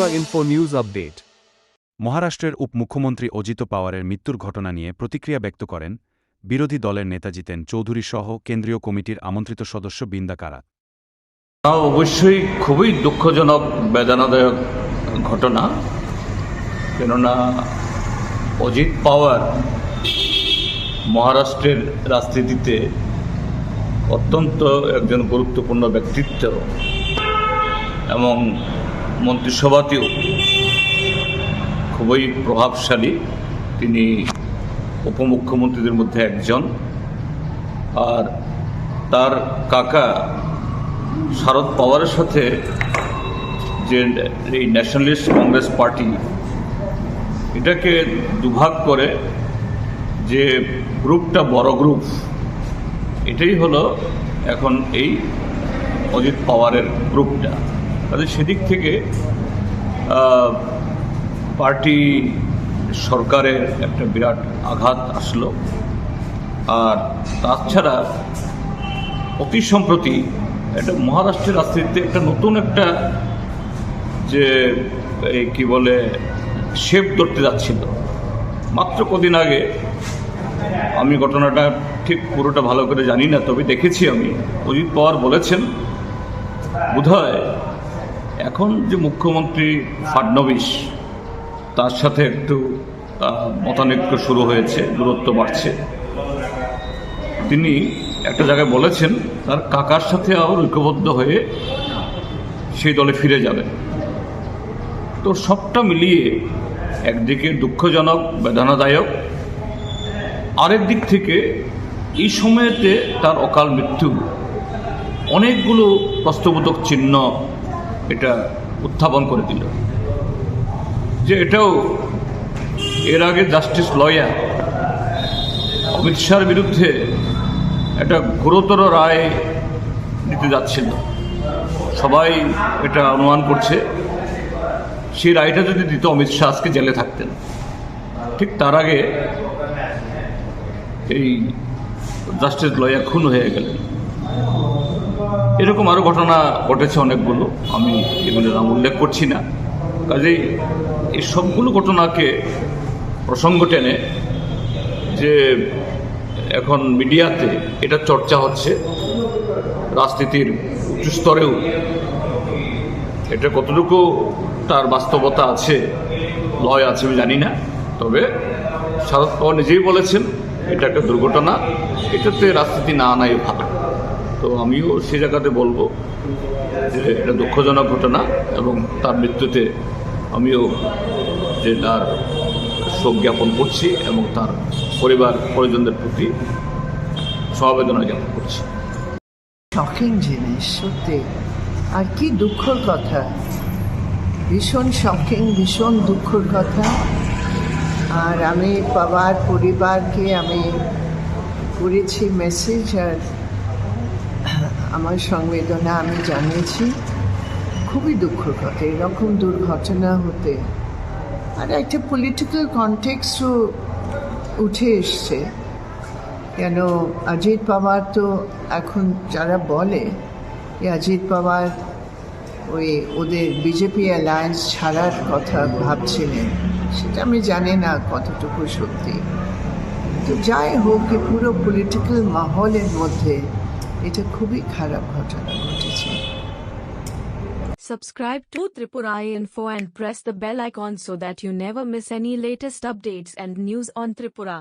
Tripura info news update. মহারাষ্ট্রের উপমুখ্যমন্ত্রী অজিত পাওয়ারের মৃত্যুর ঘটনা নিয়ে প্রতিক্রিয়া ব্যক্ত করেন বিরোধী দলের নেতা জিতেন চৌধুরী সহ কেন্দ্রীয় কমিটির আমন্ত্রিত সদস্য বৃন্দা কারাত। অবশ্যই খুবই দুঃখজনক বেদনাদায়ক ঘটনা, কেননা অজিত পাওয়ার মহারাষ্ট্রের রাজনীতিতে অত্যন্ত একজন গুরুত্বপূর্ণ ব্যক্তিত্ব এবং মন্ত্রিসভাতেও খুবই প্রভাবশালী। তিনি উপমুখ্যমন্ত্রীদের মধ্যে একজন, আর তার কাকা শরদ পাওয়ারের সাথে যে এই ন্যাশনালিস্ট কংগ্রেস পার্টি এটাকে দুভাগ করে যে গ্রুপটা বড় গ্রুপ, এটাই হলো এখন এই অজিত পাওয়ারের গ্রুপটা। তাদের সেদিক থেকে পার্টি সরকারের একটা বিরাট আঘাত আসলো। আর তাছাড়া অতি সম্প্রতি একটা মহারাষ্ট্রের রাজনীতিতে একটা নতুন একটা যে এই কী বলে শেপ ধরতে যাচ্ছিল। মাত্র কদিন আগে, আমি ঘটনাটা ঠিক পুরোটা ভালো করে জানি না, তবে দেখেছি আমি, অজিত পাওয়ার বলেছেন বোধহয় এখন যে মুখ্যমন্ত্রী ফাডনবিস তার সাথে একটু মতানৈক্য শুরু হয়েছে, দূরত্ব বাড়ছে। তিনি একটা জায়গায় বলেছেন তার কাকার সাথে আবার ঐক্যবদ্ধ হয়ে সেই দলে ফিরে যাবেন। তো সবটা মিলিয়ে একদিকে দুঃখজনক বেদনাদায়ক, আরেক দিক থেকে এই সময়েতে তার অকাল মৃত্যু অনেকগুলো প্রশ্নবোধক চিহ্ন এটা উত্থাপন করে দিল। যে এটাও এর আগে জাস্টিস লয়ার অমিত শাহর বিরুদ্ধে একটা গুরুতর রায় দিতে যাচ্ছিল। সবাই এটা অনুমান করছে সেই রায়টা যদি দিত অমিত শাহ আজকে জেলে থাকতেন। ঠিক তার আগে এই জাস্টিস লয়ার খুন হয়ে গেলেন। এরকম আরও ঘটনা ঘটেছে অনেকগুলো, আমি এগুলোর নাম উল্লেখ করছি না। কাজেই এই সবগুলো ঘটনাকে প্রসঙ্গ টেনে যে এখন মিডিয়াতে এটা চর্চা হচ্ছে, রাজনীতির উচ্চ স্তরেও এটা কতটুকু তার বাস্তবতা আছে, লয় আছে আমি জানি না। তবে শরদ পাওয়ার নিজেই বলেছেন এটা একটা দুর্ঘটনা, এটাতে রাজনীতি না আনাই ভালো। তো আমিও সে জায়গাতে বলবো যে এটা দুঃখজনক ঘটনা, এবং তার মৃত্যুতে আমিও যে তার শোক জ্ঞাপন করছি এবং তার পরিবার পরিজনদের প্রতি সমবেদনা জ্ঞাপন করছি। শকিং জিনিস সত্যি, আর কি দুঃখের কথা, ভীষণ শকিং, ভীষণ দুঃখের কথা। আর আমি বাবার পরিবারকে আমি করেছি মেসেজ, আর আমার সংবেদনা আমি জানিয়েছি। খুবই দুঃখের কথা এরকম দুর্ঘটনা হতে। আর একটা পলিটিক্যাল কনটেক্সটও উঠে এসছে, কেন অজিত পাওয়ার তো এখন যারা বলে যে অজিত পাওয়ার ওদের বিজেপি অ্যালায়েন্স ছাড়ার কথা ভাবছিলেন, সেটা আমি জানি না কতটুকু সত্যি। তো যাই হোক, পুরো পলিটিক্যাল মাহলের মধ্যে এটা খুবই খারাপ ঘটনা ঘটেছে। Subscribe to Tripura Info and press the bell icon so that you never miss any latest updates and news on Tripura.